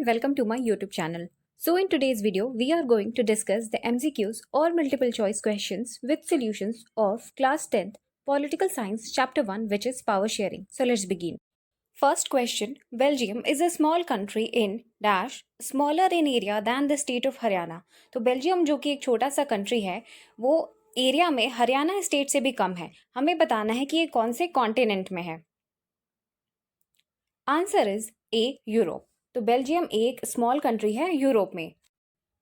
and welcome to my YouTube channel. So in today's video, we are going to discuss the MCQs or multiple choice questions with solutions of class 10th Political Science chapter 1, which is power sharing. So let's begin. First question, Belgium is a small country in dash smaller in area than the state of Haryana. तो Belgium जो कि एक छोटा सा country है वो area में Haryana state से भी कम है. हमें बताना है कि ये कौन से कॉन्टिनेंट में है. Answer is A Europe. तो बेल्जियम एक स्मॉल कंट्री है यूरोप में.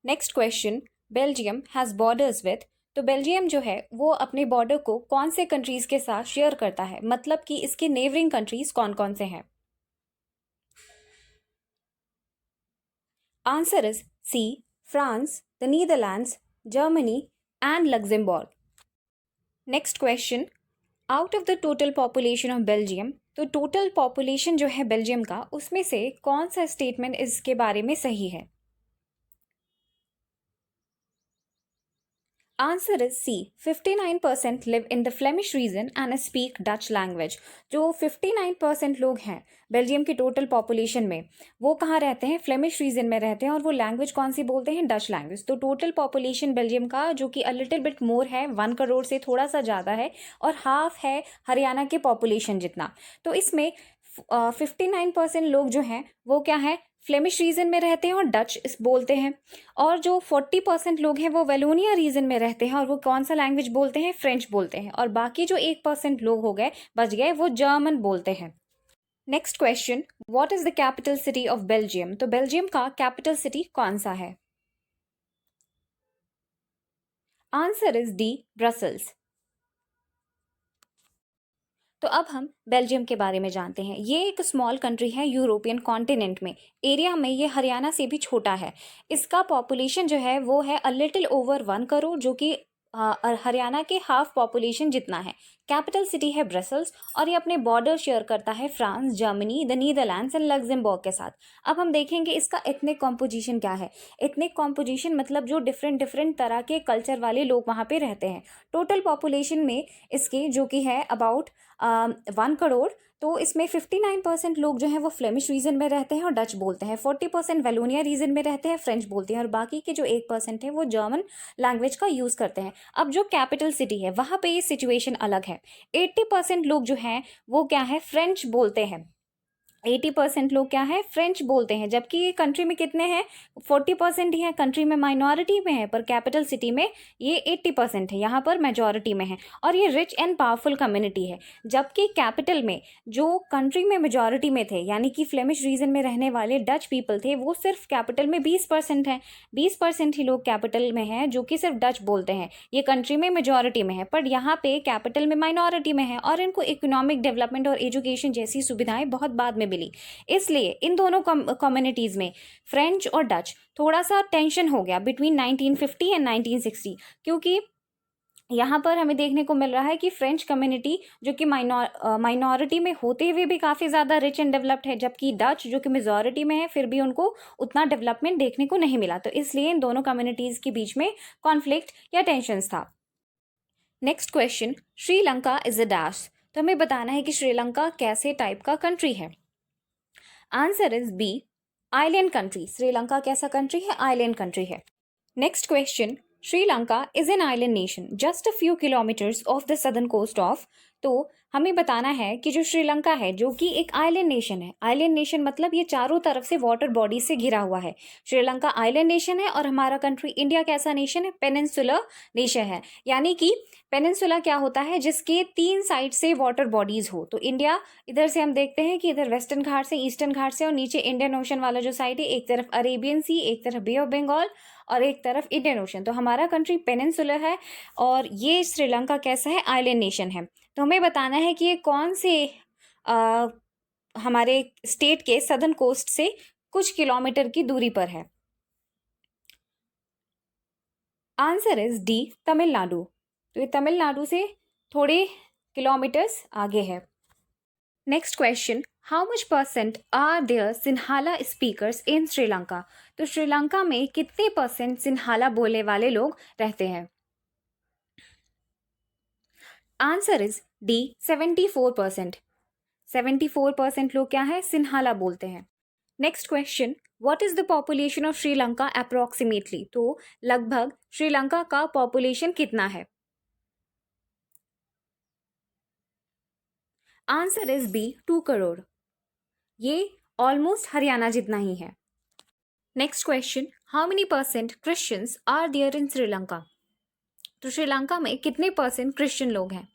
Next question, Belgium has borders with. तो बेल्जियम जो है वो अपने बॉर्डर को कौन से कंट्रीज के साथ शेयर करता है, मतलब कि इसके नेबरिंग कंट्रीज कौन कौन से हैं. Answer is C, France, the Netherlands, Germany and Luxembourg. Next question, out of the total population of Belgium. तो टोटल पॉपुलेशन जो है बेल्जियम का, उसमें से कौन सा स्टेटमेंट इसके बारे में सही है. Answer is C, 59% live in the Flemish region and speak Dutch language. जो 59% लोग हैं बेल्जियम की टोटल पॉपुलेशन में, वो कहाँ रहते हैं, फ्लेमिश रीजन में रहते हैं, और वो लैंग्वेज कौन सी बोलते हैं, डच लैंग्वेज. तो टोटल पॉपुलेशन बेल्जियम का जो कि अ लिटिल बिट मोर है, 1 करोड़ से थोड़ा सा ज़्यादा है, और हाफ है हरियाणा के पॉपुलेशन जितना. तो इसमें 59% लोग जो हैं वो क्या है, फ्लेमिश रीजन में रहते हैं और डच बोलते हैं. और जो 40% लोग हैं वो वेलोनिया रीजन में रहते हैं और वो कौन सा लैंग्वेज बोलते हैं, फ्रेंच बोलते हैं. और बाकी जो 1% लोग हो गए, बच गए, वो जर्मन बोलते हैं. Next question, what is the capital city of Belgium. तो बेल्जियम का कैपिटल सिटी कौन सा है. Answer is D, Brussels. तो अब हम बेल्जियम के बारे में जानते हैं. ये एक स्मॉल कंट्री है यूरोपियन कॉन्टिनेंट में. एरिया में ये हरियाणा से भी छोटा है. इसका पॉपुलेशन जो है वो है अ लिटिल ओवर 1 करोड़, जो कि हरियाणा के हाफ पॉपुलेशन जितना है. कैपिटल सिटी है ब्रसल्स, और ये अपने बॉर्डर शेयर करता है France, Germany, the Netherlands and Luxembourg के साथ. अब हम देखेंगे इसका एथनिक कॉम्पोजिशन क्या है. एथनिक कॉम्पोजिशन मतलब जो डिफरेंट डिफरेंट तरह के कल्चर वाले लोग वहाँ पे रहते हैं. टोटल पॉपुलेशन में इसके जो कि है अबाउट 1 करोड़, तो इसमें 59% लोग जो हैं वो फ्लेमिश रीजन में रहते हैं और डच बोलते हैं. 40% वेलोनिया रीजन में रहते हैं, फ्रेंच बोलते हैं, और बाकी के जो 1% है वो जर्मन लैंग्वेज का यूज़ करते हैं. अब जो कैपिटल सिटी है वहाँ पे ये सिचुएशन अलग है. 80% लोग जो हैं वो क्या है, फ्रेंच बोलते हैं. 80% लोग क्या है, फ्रेंच बोलते हैं. जबकि ये कंट्री में कितने हैं, 40% ही है. कंट्री में माइनॉरिटी में है, पर कैपिटल सिटी में ये 80% है, यहाँ पर मेजॉरिटी में है. और ये रिच एंड पावरफुल कम्युनिटी है. जबकि कैपिटल में जो कंट्री में मेजॉरिटी में थे, यानी कि फ्लेमिश रीजन में रहने वाले डच पीपल थे, वो सिर्फ कैपिटल में 20% हैं. 20% ही लोग कैपिटल में हैं जो कि सिर्फ डच बोलते हैं. ये कंट्री में मेजॉरिटी में है, पर यहाँ पे कैपिटल में माइनॉरिटी में है, और इनको इकोनॉमिक डेवलपमेंट और एजुकेशन जैसी सुविधाएं बहुत बाद में मिली. इसलिए इन दोनों कम्युनिटीज में, फ्रेंच और डच, थोड़ा सा टेंशन हो गया बिटवीन 1950 एंड 1960. क्योंकि यहाँ पर हमें देखने को मिल रहा है कि फ्रेंच कम्युनिटी जो कि माइनॉरिटी में होते हुए भी काफ़ी ज़्यादा रिच एंड डेवलप्ड है, जबकि डच जो कि मेजॉरिटी में है फिर भी उनको उतना डेवलपमेंट देखने को नहीं मिला. तो इसलिए इन दोनों कम्युनिटीज़ के बीच में कॉन्फ्लिक्ट या टेंशंस था. Next question, Sri Lanka is a dash. तो हमें बताना है कि श्रीलंका कैसे टाइप का कंट्री है. Answer is B, island country. Sri Lanka कैसा कंट्री है, आइलैंड कंट्री है. Next question, Sri Lanka is an island nation just a few kilometres off the southern coast of. तो हमें बताना है कि जो श्रीलंका है जो कि एक आइलैंड नेशन है. आइलैंड नेशन मतलब ये चारों तरफ से वाटर बॉडी से घिरा हुआ है. श्रीलंका आइलैंड नेशन है, और हमारा कंट्री इंडिया कैसा नेशन है, पेनिनसुलर नेशन है. यानी कि पेनिनसुला क्या होता है, जिसके 3 साइड से वाटर बॉडीज हो. तो इंडिया इधर से हम देखते हैं कि इधर वेस्टर्न घाट से, ईस्टर्न घाट से, और नीचे इंडियन ओशन वाला जो साइड है, एक तरफ अरेबियन सी, एक तरफ बे ऑफ बंगाल, और एक तरफ इंडियन ओशन. तो हमारा कंट्री पेनिनसुलर है, और ये श्रीलंका कैसा है, आइलैंड नेशन है. तो हमें बताना है कि ये कौन से हमारे स्टेट के सदर्न कोस्ट से कुछ किलोमीटर की दूरी पर है. Answer is D, Tamil Nadu. तो ये तमिलनाडु से थोड़े किलोमीटर्स आगे है. Next question, how much percent are there Sinhala speakers in Sri Lanka. तो श्रीलंका में कितने परसेंट सिन्हाला बोलने वाले लोग रहते हैं. Answer is D, 74%. 74% लोग क्या है, सिन्हाला बोलते हैं. Next question, what is the population of Sri Lanka approximately? तो लगभग श्रीलंका का पॉपुलेशन कितना है? Answer is B 2 crore. ये ऑलमोस्ट हरियाणा जितना ही है। Next question, how many percent Christians are there in Sri Lanka? तो श्रीलंका में कितने परसेंट क्रिश्चियन लोग हैं?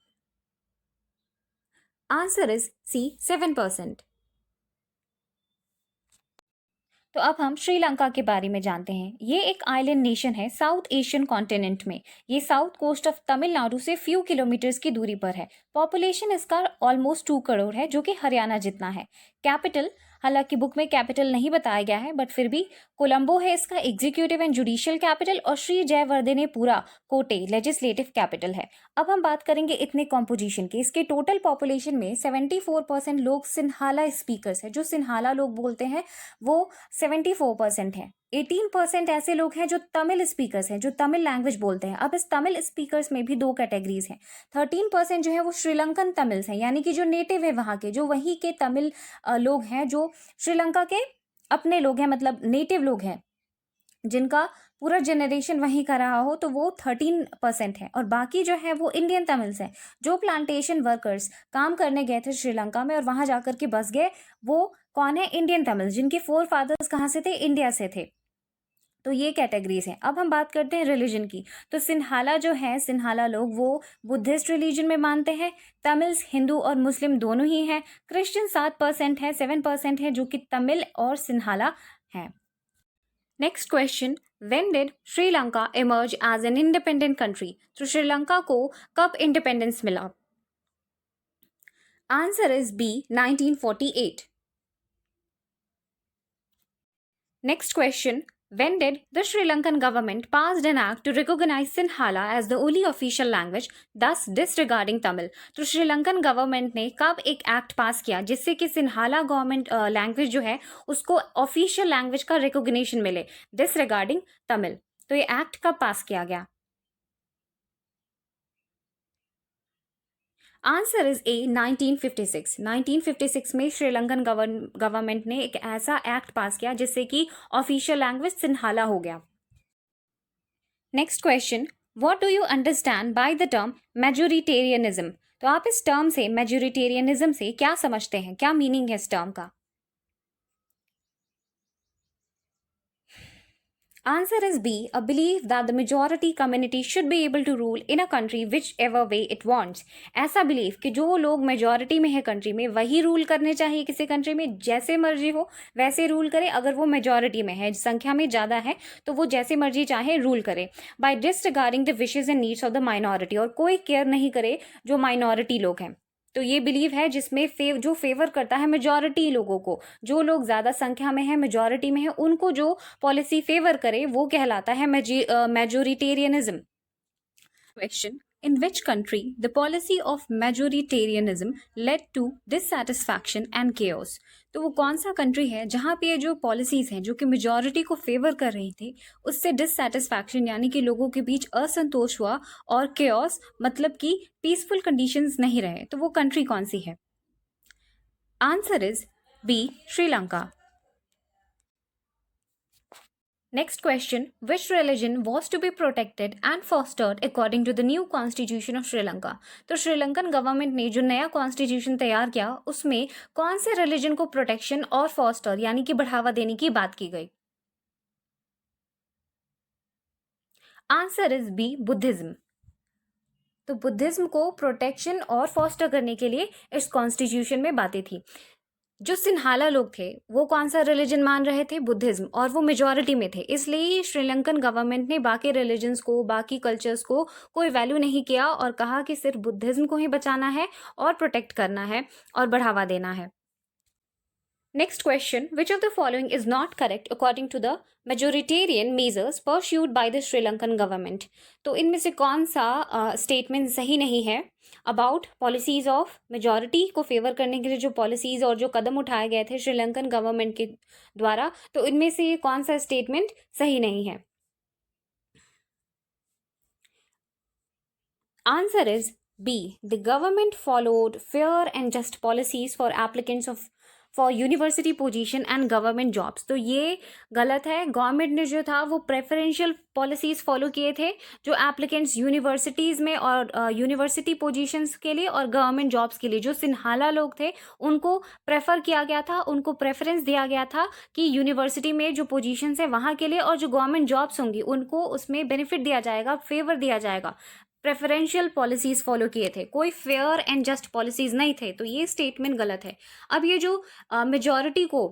Answer is C 7%। तो अब हम श्रीलंका के बारे में जानते हैं। ये एक आइलैंड नेशन है साउथ एशियन कॉन्टिनेंट में। ये साउथ कोस्ट ऑफ तमिलनाडु से फ्यू किलोमीटर्स की दूरी पर है। पॉपुलेशन इसका ऑलमोस्ट 2 करोड़ है, जो कि हरियाणा जितना है। कैपिटल, हालांकि बुक में कैपिटल नहीं बताया गया है, बट फिर भी कोलंबो है इसका एग्जीक्यूटिव एंड जुडिशियल कैपिटल, और श्री जयवर्धनेपुरा कोटे लेजिस्लेटिव कैपिटल है। अब हम बात करेंगे इतने कॉम्पोजिशन की। इसके टोटल पॉपुलेशन में 74% लोग सिन्हाला स्पीकर्स हैं। जो सिन्हाला लोग बोलते हैं वो 74% है। 18% ऐसे लोग हैं जो तमिल स्पीकर्स हैं, जो तमिल लैंग्वेज बोलते हैं। अब इस तमिल स्पीकर्स में भी 2 कैटेगरीज हैं। 13% जो है वो श्रीलंकन तमिल्स हैं, यानी कि जो नेटिव है वहाँ के, जो वहीं के तमिल लोग हैं, जो श्रीलंका के अपने लोग हैं, मतलब नेटिव लोग हैं, जिनका पूरा जनरेशन वहीं का रहा हो, तो वो 13% है। और बाकी जो है वो इंडियन तमिल्स हैं, जो प्लांटेशन वर्कर्स काम करने गए थे श्रीलंका में और वहां जाकर के बस गए। वो कौन है? इंडियन तमिल्स, जिनके 4 फादर्स कहाँ से थे? इंडिया से थे। तो ये कैटेगरीज हैं। अब हम बात करते हैं रिलीजन की। तो सिन्हाला जो है, सिन्हाला लोग वो बुद्धिस्ट रिलीजन में मानते हैं। तमिल्स हिंदू और मुस्लिम दोनों ही हैं। क्रिश्चियन 7% है, 7% है जो कि तमिल और सिन्हाला हैं। Next question, when did Sri Lanka emerge as an independent country? तो श्रीलंका को कब इंडिपेंडेंस मिला? Answer is B 1948। Next question, when did the Sri Lankan government passed an act to recognize Sinhala as the only official language, thus disregarding Tamil? तो Sri Lankan government ने कब एक act पास किया जिससे कि सिन्हाला गवर्नमेंट लैंग्वेज जो है उसको ऑफिशियल लैंग्वेज का रिकॉग्निशन मिले, डिसरिगार्डिंग तमिल? तो ये एक्ट कब पास किया गया? आंसर इज ए 1956। 1956 में श्रीलंकन गवर्नमेंट ने एक ऐसा एक्ट पास किया जिससे कि ऑफिशियल लैंग्वेज सिन्हाला हो गया। Next question, what do you understand by the term majoritarianism? तो आप इस टर्म से, मेजोरिटेरियनिज्म से क्या समझते हैं? क्या मीनिंग है इस टर्म का? Answer is B, a belief that the majority community should be able to rule in a country whichever way it wants. ऐसा बिलीफ कि जो लोग मेजॉरिटी में है कंट्री में वही रूल करने चाहिए किसी कंट्री में, जैसे मर्जी हो वैसे रूल करे। अगर वो मेजॉरिटी में है, संख्या में ज़्यादा है, तो वो जैसे मर्जी चाहे रूल करे। By disregarding the wishes and needs of the minority, और कोई केयर नहीं करे जो माइनॉरिटी लोग हैं। तो ये बिलीव है जिसमें जो फेवर करता है मेजॉरिटी लोगों को, जो लोग ज़्यादा संख्या में है, मेजॉरिटी में है, उनको जो पॉलिसी फेवर करे वो कहलाता है majoritarianism. Question, in which country the policy of majoritarianism led to dissatisfaction and chaos? तो वो कौन सा कंट्री है जहाँ पे ये जो पॉलिसीज हैं जो कि मेजॉरिटी को फेवर कर रही थी, उससे डिससेटिस्फैक्शन यानी कि लोगों के बीच असंतोष हुआ, और केओस मतलब कि पीसफुल कंडीशंस नहीं रहे? तो वो कंट्री कौन सी है? Answer is B, Sri Lanka. Next question, which religion was to be protected and fostered according to the new constitution of Sri Lanka? तो श्रीलंकन गवर्नमेंट ने जो नया कॉन्स्टिट्यूशन तैयार किया उसमें कौन से रिलीजन को प्रोटेक्शन और फॉस्टर यानी कि बढ़ावा देने की बात की गई? Answer is B, Buddhism. तो बुद्धिज्म को प्रोटेक्शन और फॉस्टर करने के लिए इस कॉन्स्टिट्यूशन में बातें थी। जो सिन्हाला लोग थे वो कौन सा रिलीजन मान रहे थे? बुद्धिज्म, और वो मेजॉरिटी में थे। इसलिए श्रीलंकन गवर्नमेंट ने बाकी रिलीजन्स को, बाकी कल्चर्स को कोई वैल्यू नहीं किया और कहा कि सिर्फ बुद्धिज्म को ही बचाना है और प्रोटेक्ट करना है और बढ़ावा देना है। Next question, which of the following is not correct according to the majoritarian measures pursued by the Sri Lankan government? तो इनमें से कौन सा स्टेटमेंट सही नहीं है अबाउट पॉलिसीज ऑफ मेजॉरिटी को फेवर करने के लिए जो पॉलिसीज और जो कदम उठाए गए थे श्रीलंकन गवर्नमेंट के द्वारा? तो इनमें से कौन सा स्टेटमेंट सही नहीं है? Answer is B, the government followed fair and just policies for applicants of for university position and government jobs. तो ये गलत है। गवर्नमेंट ने जो था वो प्रेफरेंशियल पॉलिसीज फॉलो किए थे जो एप्लीकेंट्स यूनिवर्सिटीज़ में और यूनिवर्सिटी पोजीशंस के लिए और गवर्नमेंट जॉब्स के लिए जो सिन्हाला लोग थे उनको प्रेफर किया गया था, उनको प्रेफरेंस दिया गया था कि यूनिवर्सिटी में जो पोजीशंस है वहाँ के लिए और जो गवर्नमेंट जॉब्स होंगी उनको उसमें बेनिफिट दिया जाएगा, फेवर दिया जाएगा। प्रेफरेंशियल पॉलिसीज फॉलो किए थे, कोई फेयर एंड जस्ट पॉलिसीज नहीं थे। तो ये स्टेटमेंट गलत है। अब ये जो मेजॉरिटी को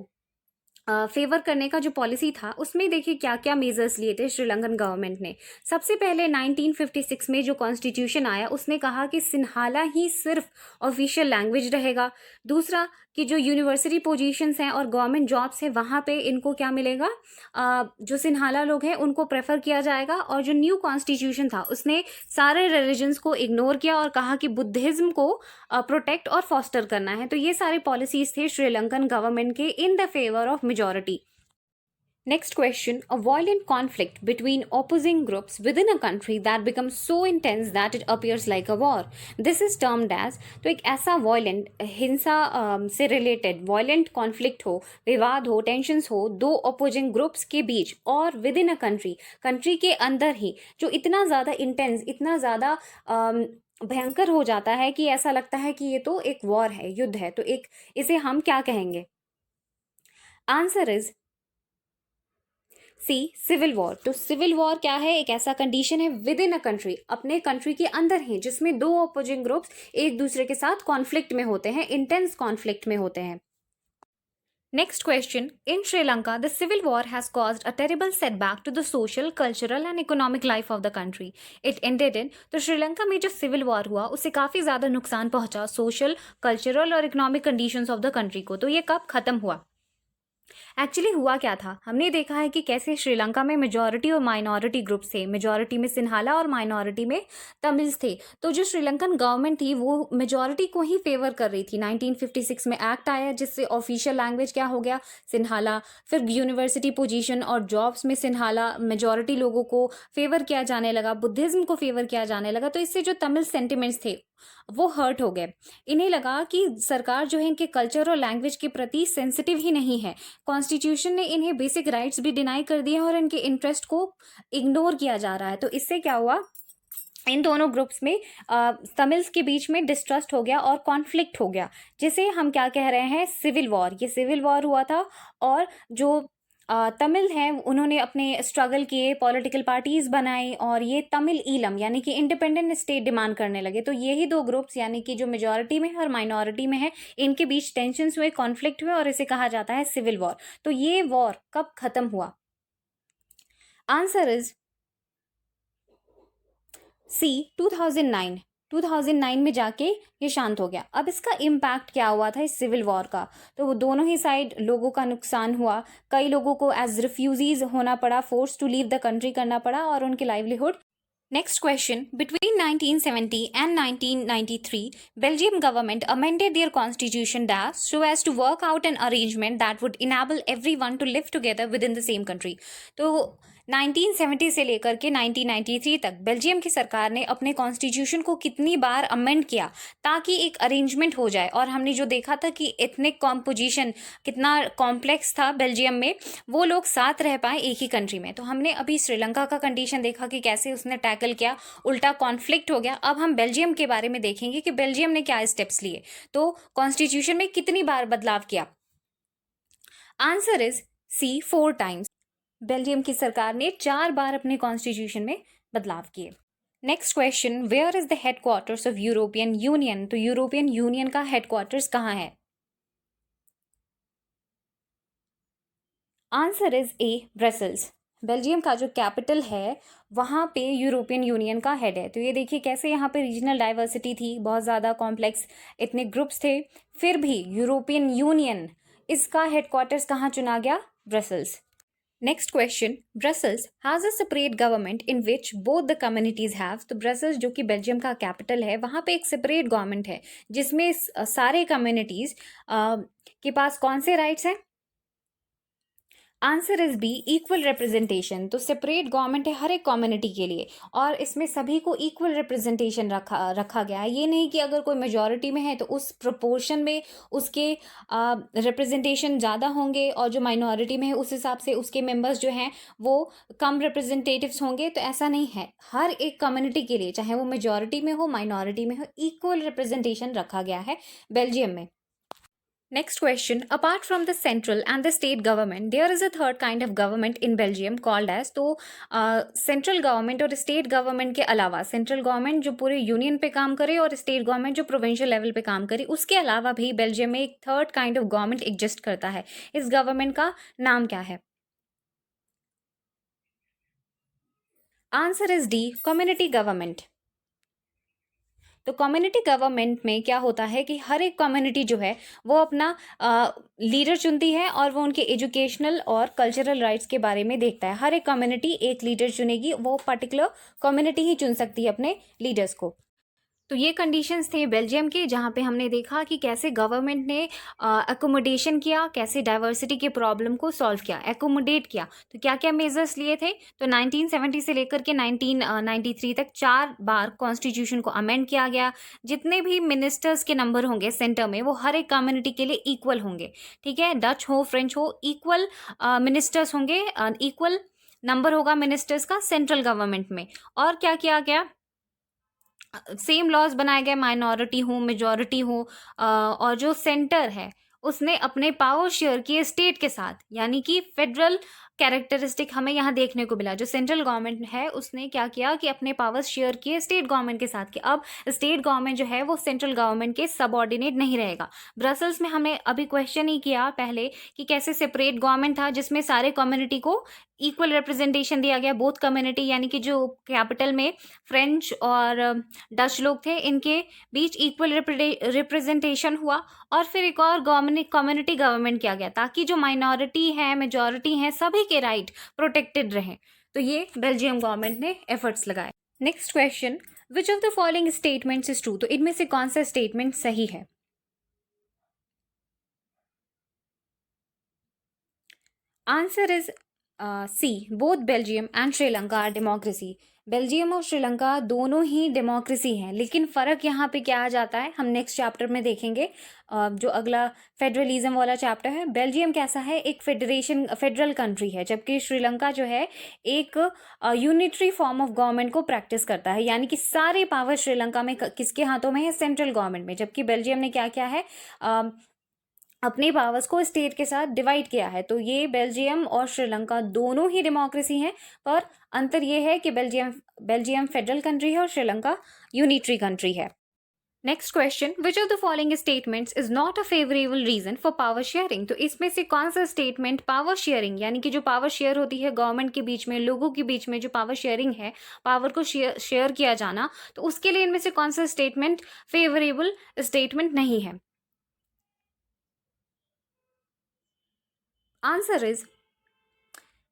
फेवर करने का जो पॉलिसी था उसमें देखिए क्या क्या मेजर्स लिए थे श्रीलंकन गवर्नमेंट ने। सबसे पहले 1956 में जो कॉन्स्टिट्यूशन आया उसने कहा कि सिन्हाला ही सिर्फ ऑफिशियल लैंग्वेज रहेगा। दूसरा कि जो यूनिवर्सिटी पोजीशंस हैं और गवर्नमेंट जॉब्स हैं वहाँ पे इनको क्या मिलेगा, जो सिन्हाला लोग हैं उनको प्रेफर किया जाएगा। और जो न्यू कॉन्स्टिट्यूशन था उसने सारे रिलीजन्स को इग्नोर किया और कहा कि बुद्धिज्म को प्रोटेक्ट और फॉस्टर करना है। तो ये सारे पॉलिसीज थे श्रीलंकन गवर्नमेंट के in the favour of majority. Next question, a violent conflict between opposing groups within a country that becomes so intense that it appears like a war. This is termed as, तो एक ऐसा violent हिंसा से related violent conflict हो, विवाद हो, tensions हो दो opposing groups के बीच और within a country के अंदर ही जो इतना ज़्यादा intense, इतना ज़्यादा भयंकर हो जाता है कि ऐसा लगता है कि ये तो एक वॉर है, युद्ध है। तो एक इसे हम क्या कहेंगे? Answer is C, civil war. तो सिविल वॉर क्या है? एक ऐसा कंडीशन है विद इन अ कंट्री, अपने कंट्री के अंदर ही, जिसमें दो अपोजिंग ग्रुप्स एक दूसरे के साथ कॉन्फ्लिक्ट में होते हैं, इंटेंस कॉन्फ्लिक्ट में होते हैं। Next question. In Sri Lanka, the civil war has caused a terrible setback to the social, cultural and economic life of the country. It ended in, तो श्रीलंका में जो सिविल वॉर हुआ उससे काफ़ी ज़्यादा नुकसान पहुंचा सोशल, कल्चरल और economic conditions of the country को। तो ये कब ख़त्म हुआ? एक्चुअली हुआ क्या था, हमने देखा है कि कैसे श्रीलंका में मेजॉरिटी और माइनॉरिटी ग्रुप्स थे। मेजॉरिटी में सिन्हाला और माइनॉरिटी में तमिल्स थे। तो जो श्रीलंकन गवर्नमेंट थी वो मेजॉरिटी को ही फेवर कर रही थी। 1956 में एक्ट आया जिससे ऑफिशियल लैंग्वेज क्या हो गया, सिन्हाला। फिर यूनिवर्सिटी पोजीशन और जॉब्स में सिन्हाला मेजॉरिटी लोगों को फेवर किया जाने लगा, बुद्धिज्म को फेवर किया जाने लगा। तो इससे जो तमिल सेंटिमेंट्स थे वो हर्ट हो गए। इन्हें लगा कि सरकार जो है इनके कल्चर और लैंग्वेज के प्रति सेंसिटिव ही नहीं है। कॉन्स्टिट्यूशन ने इन्हें बेसिक राइट्स भी डिनाई कर दिए और इनके इंटरेस्ट को इग्नोर किया जा रहा है। तो इससे क्या हुआ, इन दोनों ग्रुप्स में तमिल्स के बीच में डिस्ट्रस्ट हो गया और कॉन्फ्लिक्ट हो गया, जिसे हम क्या कह रहे हैं, सिविल वॉर। ये सिविल वॉर हुआ था और जो तमिल हैं उन्होंने अपने स्ट्रगल किए, पॉलिटिकल पार्टीज बनाई और ये तमिल ईलम यानी कि इंडिपेंडेंट स्टेट डिमांड करने लगे। तो यही दो ग्रुप्स यानी कि जो मेजॉरिटी में है और माइनॉरिटी में है इनके बीच टेंशन्स हुए, कॉन्फ्लिक्ट हुए और इसे कहा जाता है सिविल वॉर। तो ये वॉर कब खत्म हुआ? आंसर इज सी, 2009। 2009 में जाके ये शांत हो गया। अब इसका इम्पैक्ट क्या हुआ था इस सिविल वॉर का? तो वो दोनों ही साइड लोगों का नुकसान हुआ। कई लोगों को एज रिफ्यूजीज होना पड़ा, force to leave the country करना पड़ा और उनकी livelihood. Next question. Between 1970 and 1993, Belgium government amended their constitution so as to work out an arrangement that would enable everyone to live together within the same country. तो 1970 से लेकर के 1993 तक Belgium की सरकार ने अपने कॉन्स्टिट्यूशन को कितनी बार अमेंड किया ताकि एक अरेंजमेंट हो जाए। और हमने जो देखा था कि एथनिक कॉम्पोजिशन कितना कॉम्प्लेक्स था बेल्जियम में, वो लोग साथ रह पाए एक ही कंट्री में। तो हमने अभी श्रीलंका का कंडीशन देखा कि कैसे उसने टैकल किया, उल्टा कॉन्फ्लिक्ट हो गया। अब हम बेल्जियम के बारे में देखेंगे कि बेल्जियम ने क्या स्टेप्स लिए, तो कॉन्स्टिट्यूशन में कितनी बार बदलाव किया। Answer is C, 4 times. Belgium की सरकार ने 4 बार अपने कॉन्स्टिट्यूशन में बदलाव किए। Next question, where is the headquarters of European Union? तो यूरोपियन यूनियन का हेडक्वार्टर्स कहाँ है? Answer is A, Brussels. Belgium का जो कैपिटल है वहाँ पे यूरोपियन यूनियन का हेड है। तो ये देखिए कैसे यहाँ पे रीजनल डाइवर्सिटी थी, बहुत ज़्यादा कॉम्प्लेक्स इतने ग्रुप्स थे, फिर भी यूरोपियन यूनियन इसका हेडक्वार्टर्स कहाँ चुना गया? Brussels. Next question, Brussels has a separate government in which both the communities have. तो ब्रसेल्स जो कि बेल्जियम का कैपिटल है वहाँ पे एक सेपरेट गवर्नमेंट है जिसमें सारे कम्युनिटीज़ के पास कौन से राइट्स हैं? Answer is B, equal representation. तो सेपरेट गवर्नमेंट है हर एक कम्युनिटी के लिए, और इसमें सभी को इक्वल रिप्रेजेंटेशन रखा गया है। ये नहीं कि अगर कोई मेजॉरिटी में है तो उस प्रोपोर्शन में उसके रिप्रेजेंटेशन ज़्यादा होंगे, और जो माइनॉरिटी में है उस हिसाब से उसके मेंबर्स जो हैं वो कम रिप्रेजेंटेटिव्स होंगे। तो ऐसा नहीं है, हर एक कम्युनिटी के लिए, चाहे वो मेजॉरिटी में हो माइनॉरिटी में हो, इक्वल रिप्रेजेंटेशन रखा गया है बेल्जियम में। Next question. Apart from the central and the state government, there is a third kind of government in Belgium called as, तो सेंट्रल गवर्नमेंट और स्टेट गवर्नमेंट के अलावा, सेंट्रल गवर्नमेंट जो पूरे यूनियन पे काम करे और स्टेट गवर्नमेंट जो प्रोविंशियल लेवल पे काम करे, उसके अलावा भी बेल्जियम में एक third kind of government exist करता है। इस गवर्नमेंट का नाम क्या है? Answer is D, community government. तो कम्युनिटी गवर्नमेंट में क्या होता है कि हर एक कम्युनिटी जो है वो अपना लीडर चुनती है, और वो उनके एजुकेशनल और कल्चरल राइट्स के बारे में देखता है। हर एक कम्युनिटी एक लीडर चुनेगी, वो पर्टिकुलर कम्युनिटी ही चुन सकती है अपने लीडर्स को। तो ये कंडीशंस थे बेल्जियम के, जहाँ पे हमने देखा कि कैसे गवर्नमेंट ने अकोमोडेशन किया, कैसे डाइवर्सिटी के प्रॉब्लम को सॉल्व किया, एकोमोडेट किया। तो क्या क्या मेजर्स लिए थे? तो 1970 से लेकर के 1993 तक 4 बार कॉन्स्टिट्यूशन को अमेंड किया गया। जितने भी मिनिस्टर्स के नंबर होंगे सेंटर में, वो हर एक कम्युनिटी के लिए इक्वल होंगे। ठीक है, डच हो फ्रेंच हो, इक्वल मिनिस्टर्स होंगे, इक्वल नंबर होगा मिनिस्टर्स का सेंट्रल गवर्नमेंट में। और क्या किया गया? सेम लॉज बनाए गए, माइनॉरिटी हो मेजॉरिटी हो, और जो सेंटर है उसने अपने पावर शेयर किए स्टेट के साथ, यानी कि फेडरल कैरेक्टरिस्टिक हमें यहाँ देखने को मिला। जो सेंट्रल गवर्नमेंट है उसने क्या किया कि अपने पावर्स शेयर किए स्टेट गवर्नमेंट के साथ, कि अब स्टेट गवर्नमेंट जो है वो सेंट्रल गवर्नमेंट के सबऑर्डिनेट नहीं रहेगा। ब्रसल्स में हमने अभी क्वेश्चन ही किया पहले कि कैसे सेपरेट गवर्नमेंट था जिसमें सारे कम्युनिटी को इक्वल रिप्रेजेंटेशन दिया गया, बोथ कम्युनिटी, यानी कि जो कैपिटल में फ्रेंच और डच लोग थे इनके बीच इक्वल रिप्रेजेंटेशन हुआ। और फिर एक और गवर्नमेंट कम्युनिटी गवर्नमेंट किया गया, ताकि जो माइनॉरिटी है मेजॉरिटी है सभी के राइट प्रोटेक्टेड रहें। तो ये बेल्जियम गवर्नमेंट ने एफर्ट्स लगाए। Next question, which of the following statements is true? तो इनमें से कौन सा स्टेटमेंट सही है? Answer is C, both Belgium and Sri Lanka are democracy. Belgium और श्रीलंका दोनों ही डेमोक्रेसी हैं, लेकिन फ़र्क यहाँ पे क्या आ जाता है हम नेक्स्ट चैप्टर में देखेंगे। जो अगला फेडरलिज्म वाला चैप्टर है, बेल्जियम कैसा है, एक फेडरल कंट्री है, जबकि श्रीलंका जो है एक यूनिटरी फॉर्म ऑफ गवर्नमेंट को प्रैक्टिस करता है, यानी कि सारे पावर श्रीलंका में किसके हाथों में है? सेंट्रल गवर्नमेंट में। जबकि बेल्जियम ने क्या किया है, अपने पावर्स को स्टेट के साथ डिवाइड किया है। तो ये बेल्जियम और श्रीलंका दोनों ही डेमोक्रेसी हैं, पर अंतर ये है कि बेल्जियम फेडरल कंट्री है और श्रीलंका यूनिटरी कंट्री है। Next question, which of the following statements is not a favourable reason for power sharing? तो इसमें से कौन सा स्टेटमेंट पावर शेयरिंग, यानी कि जो पावर शेयर होती है गवर्नमेंट के बीच में, लोगों के बीच में जो पावर शेयरिंग है, पावर को शेयर किया जाना, तो उसके लिए इनमें से कौन सा स्टेटमेंट फेवरेबल स्टेटमेंट नहीं है? Answer is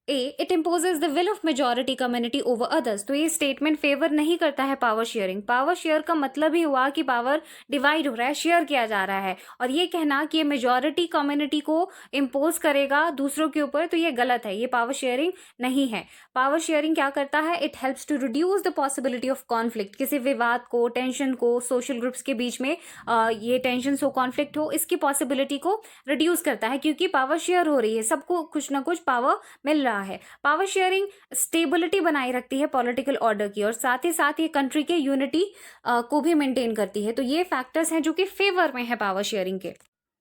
A, it imposes the will of majority community over others. तो ये स्टेटमेंट फेवर नहीं करता है पावर शेयरिंग। पावर शेयर का मतलब ही हुआ कि पावर डिवाइड हो रहा है, शेयर किया जा रहा है, और ये कहना कि ये मेजॉरिटी कम्युनिटी को इम्पोज करेगा दूसरों के ऊपर, तो ये गलत है, ये पावर शेयरिंग नहीं है। पावर शेयरिंग क्या करता है? It helps to reduce the possibility of conflict, किसी विवाद को, टेंशन को, सोशल ग्रुप्स के बीच में ये टेंशन हो, कॉन्फ्लिक्ट हो, इसकी पॉसिबिलिटी को रिड्यूस करता है, क्योंकि पावर शेयर हो रही है, सबको कुछ ना कुछ पावर मिल रहा है। पावर शेयरिंग स्टेबिलिटी बनाए रखती है पॉलिटिकल ऑर्डर की, और साथ ही साथ ये कंट्री के यूनिटी को भी मेंटेन करती है। तो ये फैक्टर्स हैं जो कि फेवर में है पावर शेयरिंग के।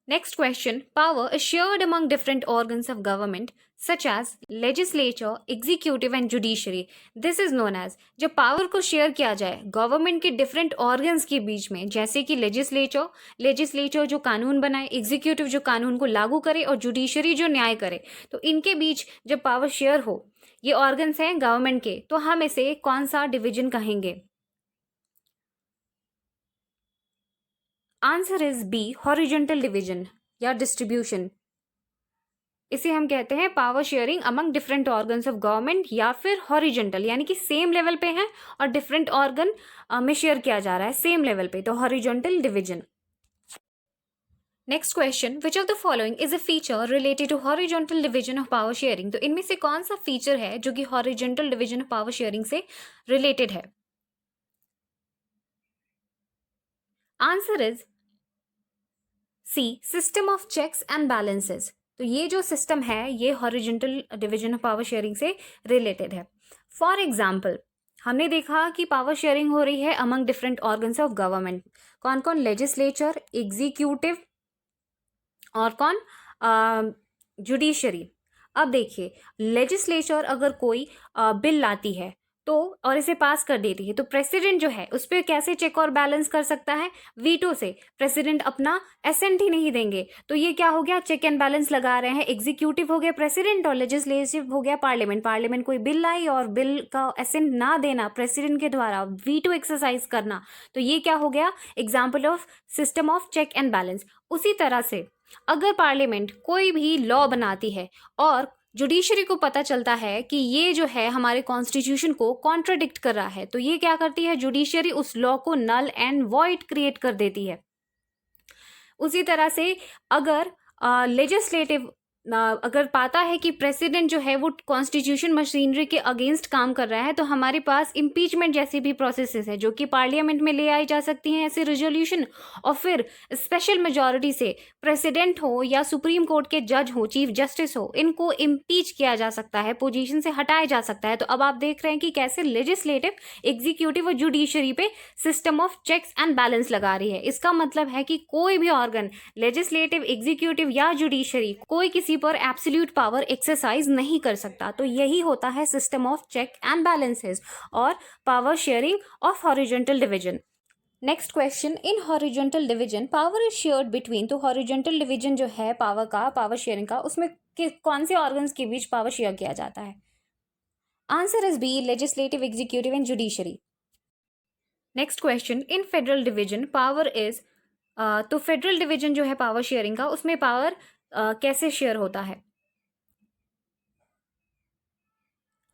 Next question, power is shared among different organs of government such as legislature, executive and judiciary. This is known as, जब पावर को शेयर किया जाए गवर्नमेंट के डिफरेंट ऑर्गन्स के बीच में, जैसे कि लेजिस्लेचर जो कानून बनाए, एग्जीक्यूटिव जो कानून को लागू करे, और जुडिशरी जो न्याय करे, तो इनके बीच जब पावर शेयर हो, ये ऑर्गन्स हैं गवर्नमेंट के, तो हम इसे कौन सा डिवीजन कहेंगे? Answer is B, horizontal division या डिस्ट्रीब्यूशन। इसे हम कहते हैं power sharing among different organs of government, या फिर हॉरिजॉन्टल, यानी कि सेम लेवल पे है और डिफरेंट ऑर्गन में शेयर किया जा रहा है सेम लेवल पे, तो horizontal division. Next question, which of the following is a feature related to horizontal division of power sharing? तो इनमें से कौन सा फीचर है जो कि horizontal division of power sharing से रिलेटेड है? Answer is C, system of checks and balances. तो ये जो सिस्टम है ये horizontal division of power sharing से रिलेटेड है। फॉर एग्जाम्पल, हमने देखा कि पावर शेयरिंग हो रही है among different organs of government. कौन कौन? लेजिस्लेचर, एग्जीक्यूटिव और कौन? जुडिशरी। अब देखिए, लेजिस्लेचर अगर कोई बिल लाती है तो और इसे पास कर देती है तो प्रेसिडेंट जो है उस पर कैसे चेक और बैलेंस कर सकता है? वीटो से। प्रेसिडेंट अपना एसेंट ही नहीं देंगे तो ये क्या हो गया? चेक एंड बैलेंस लगा रहे हैं। एग्जीक्यूटिव हो गया प्रेसिडेंट और लेजिस्लेटिव हो गया पार्लियामेंट। पार्लियामेंट कोई बिल लाई और बिल का एसेंट ना देना, प्रेसिडेंट के द्वारा वीटो एक्सरसाइज करना, तो ये क्या हो गया? Example of system of check and balance. उसी तरह से अगर पार्लियामेंट कोई भी लॉ बनाती है और जुडिशरी को पता चलता है कि ये जो है हमारे कॉन्स्टिट्यूशन को कॉन्ट्राडिक्ट कर रहा है, तो ये क्या करती है? जुडिशरी उस लॉ को नल एंड वॉइड क्रिएट कर देती है। उसी तरह से अगर लेजिस्लेटिव अगर पाता है कि प्रेसिडेंट जो है वो कॉन्स्टिट्यूशन मशीनरी के अगेंस्ट काम कर रहा है तो हमारे पास इम्पीचमेंट जैसी भी प्रोसेसेस है जो कि पार्लियामेंट में ले आई जा सकती हैं ऐसे रेजोल्यूशन, और फिर स्पेशल मेजॉरिटी से प्रेसिडेंट हो या सुप्रीम कोर्ट के जज हो, चीफ जस्टिस हो, इनको इम्पीच किया जा सकता है, पोजीशन से हटाया जा सकता है। तो अब आप देख रहे हैं कि कैसे लेजिस्लेटिव, एग्जीक्यूटिव और जुडिशरी पे system of checks and balance लगा रही है। इसका मतलब है कि कोई भी ऑर्गन, लेजिस्लेटिव, एग्जीक्यूटिव या जुडिशरी, कोई किसी पर एब्सोल्यूट पावर एक्सरसाइज नहीं कर सकता। तो यही होता है system of check and balances और power sharing of horizontal division. Next question, in horizontal division power is shared between. तो हॉरिजॉन्टल डिवीजन जो है पावर का, पावर शेयरिंग का, उसमें कौन से ऑर्गन्स के बीच पावर शेयर किया जाता है? Answer is B, legislative, executive and judiciary. Next question, in federal division power is. तो फेडरल डिवीजन जो है पावर शेयरिंग का, उसमें पावर कैसे शेयर होता है?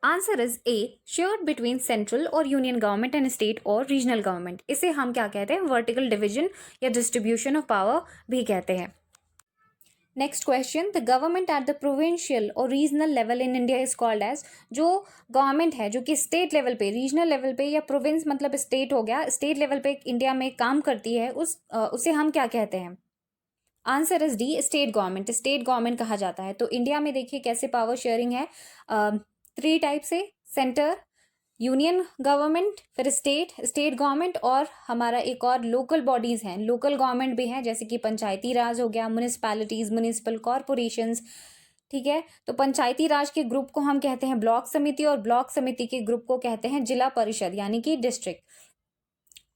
Answer is A, shared between central और यूनियन गवर्नमेंट एंड स्टेट और रीजनल गवर्नमेंट। इसे हम क्या कहते हैं? वर्टिकल डिवीजन या डिस्ट्रीब्यूशन ऑफ पावर भी कहते हैं। Next question, the government at the provincial और regional level in India is called as. जो गवर्नमेंट है जो कि स्टेट लेवल पे, रीजनल लेवल पे, या प्रोविंस मतलब स्टेट हो गया, स्टेट लेवल पे इंडिया में काम करती है, उसे हम क्या कहते हैं? Answer is D, state government. State government कहा जाता है। तो इंडिया में देखिए कैसे पावर शेयरिंग है, 3 टाइप से, सेंटर, यूनियन गवर्नमेंट, फिर स्टेट, स्टेट गवर्नमेंट, और हमारा एक और लोकल बॉडीज हैं, लोकल गवर्नमेंट भी हैं, जैसे कि पंचायती राज हो गया, म्यूनिसपैलिटीज, म्यूनिसिपल कॉरपोरेशंस। ठीक है, तो पंचायती राज के ग्रुप को हम कहते हैं ब्लॉक समिति और ब्लॉक समिति के ग्रुप को कहते हैं जिला परिषद यानी कि डिस्ट्रिक्ट।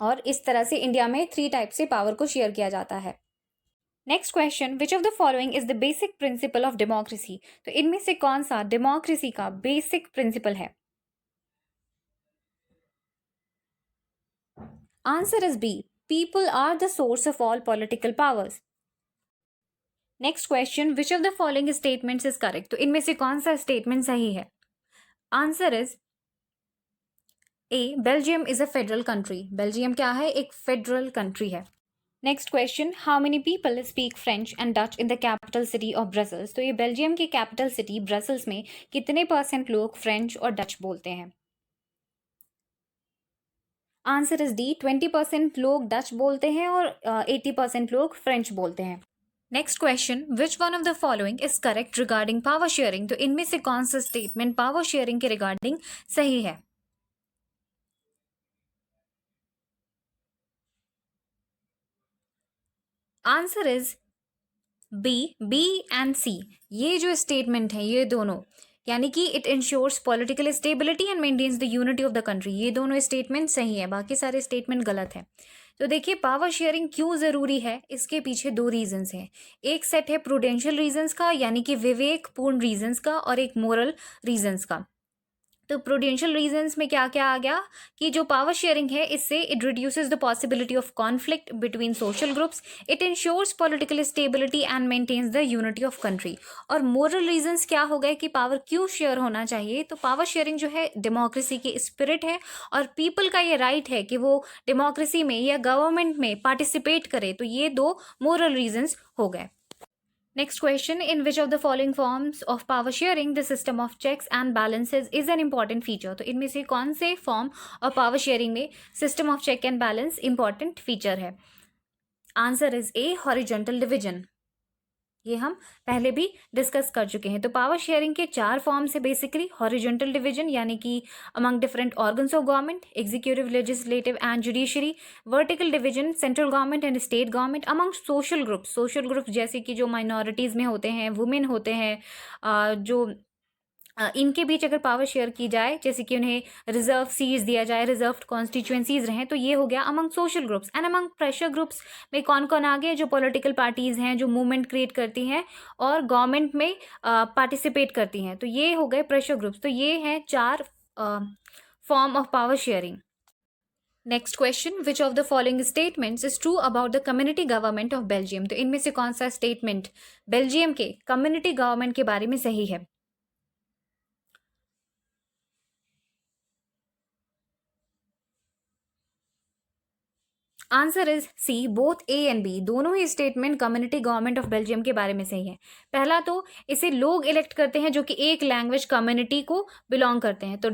और इस तरह से इंडिया में 3 टाइप से पावर को शेयर किया जाता है। Next question, which of the following is the basic principle of democracy? तो इनमें से कौन सा डेमोक्रेसी का बेसिक प्रिंसिपल है? Answer is B, people are the source of all political powers. Next question, which of the following statements is correct? तो इनमें से कौन सा स्टेटमेंट सही है? Answer is A, Belgium is a federal country. Belgium क्या है? एक फेडरल कंट्री है। Next question, how many people speak French and Dutch in the capital city of Brussels? तो ये बेल्जियम की कैपिटल सिटी ब्रसल्स में कितने % लोग फ्रेंच और डच बोलते हैं? आंसर इज डी, 20% लोग डच बोलते हैं और 80% लोग फ्रेंच बोलते हैं। Next question, which one of the following is correct regarding power sharing? तो इनमें से कौन सा स्टेटमेंट पावर शेयरिंग के रिगार्डिंग सही है? Answer is B, B and C. ये जो स्टेटमेंट है ये दोनों, यानी कि it ensures political stability and maintains the unity of the country, ये दोनों स्टेटमेंट सही है, बाकी सारे स्टेटमेंट गलत है। तो देखिए पावर शेयरिंग क्यों ज़रूरी है, इसके पीछे 2 रीजंस हैं। एक सेट है प्रूडेंशियल रीजंस का यानी कि विवेकपूर्ण रीजंस का, और एक मोरल रीजंस का। तो प्रूडेंशियल रीजंस में क्या क्या आ गया कि जो पावर शेयरिंग है इससे it reduces the possibility of conflict between social groups, it ensures political stability and maintains the unity of country. और मोरल रीजंस क्या हो गए कि पावर क्यों शेयर होना चाहिए, तो पावर शेयरिंग जो है डेमोक्रेसी की स्पिरिट है और पीपल का ये राइट है कि वो डेमोक्रेसी में या गवर्नमेंट में पार्टिसिपेट करे। तो ये दो मोरल रीजंस हो गए। Next question, in which of the following forms of power sharing the system of checks and balances is an important feature? तो इनमें से कौन से फॉर्म और पावर शेयरिंग में system of check and balance important feature है? Answer is A, horizontal division. ये हम पहले भी डिस्कस कर चुके हैं। तो पावर शेयरिंग के चार फॉर्म्स है बेसिकली। हॉरिजॉन्टल डिवीजन यानी कि among different organs of government, executive, legislative and judiciary. Vertical division, central government and state government. Among social groups, social groups जैसे कि जो माइनॉरिटीज़ में होते हैं, वुमेन होते हैं, जो इनके बीच अगर पावर शेयर की जाए, जैसे कि उन्हें रिजर्व सीट्स दिया जाए, रिजर्व कॉन्स्टिट्यूएंसीज रहें, तो ये हो गया among social groups. And among pressure groups में कौन कौन आ गए? जो पॉलिटिकल पार्टीज़ हैं, जो मूवमेंट क्रिएट करती हैं और गवर्नमेंट में पार्टिसिपेट करती हैं, तो ये हो गए प्रेशर ग्रुप्स। तो ये हैं चार form of power sharing. Next question, which of the following statements is true about the community government of Belgium? तो इनमें से कौन सा स्टेटमेंट बेल्जियम के कम्युनिटी गवर्नमेंट के बारे में सही है? Answer is C, both A and B. दोनों ही statement community government of Belgium के बारे में सही है। पहला तो इसे लोग इलेक्ट करते हैं जो कि एक लैंग्वेज कम्युनिटी को बिलोंग करते हैं। तो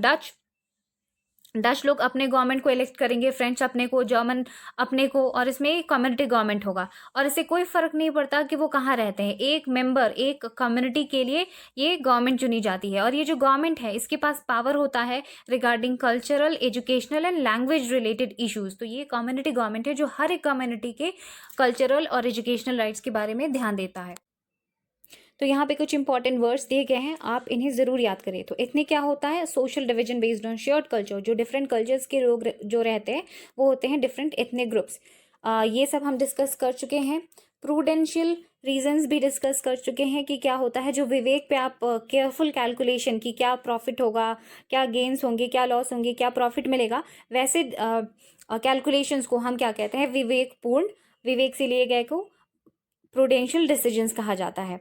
डच लोग अपने गवर्नमेंट को इलेक्ट करेंगे, फ्रेंच अपने को, जर्मन अपने को, और इसमें कम्युनिटी गवर्नमेंट होगा। और इससे कोई फर्क नहीं पड़ता कि वो कहाँ रहते हैं, एक मेंबर एक कम्युनिटी के लिए ये गवर्नमेंट चुनी जाती है। और ये जो गवर्नमेंट है इसके पास पावर होता है regarding cultural, educational and language related issues. तो ये कम्युनिटी गवर्नमेंट है जो हर एक कम्युनिटी के कल्चरल और एजुकेशनल राइट्स के बारे में ध्यान देता है। तो यहाँ पे कुछ इंपॉर्टेंट वर्ड्स दिए गए हैं, आप इन्हें ज़रूर याद करें। तो एथनिक क्या होता है? Social division based on shared culture. जो डिफरेंट कल्चर्स के लोग जो रहते हैं वो होते हैं डिफरेंट एथनिक ग्रुप्स। ये सब हम डिस्कस कर चुके हैं। प्रूडेंशियल रीजंस भी डिस्कस कर चुके हैं कि क्या होता है। जो विवेक पे आप केयरफुल कैलकुलेशन की क्या प्रॉफिट होगा, क्या गेन्स होंगे, क्या लॉस होंगे, क्या प्रॉफिट मिलेगा, वैसे कैलकुलेशंस को हम क्या कहते हैं? विवेकपूर्ण, विवेक से लिए गए को प्रूडेंशियल डिसीजंस कहा जाता है।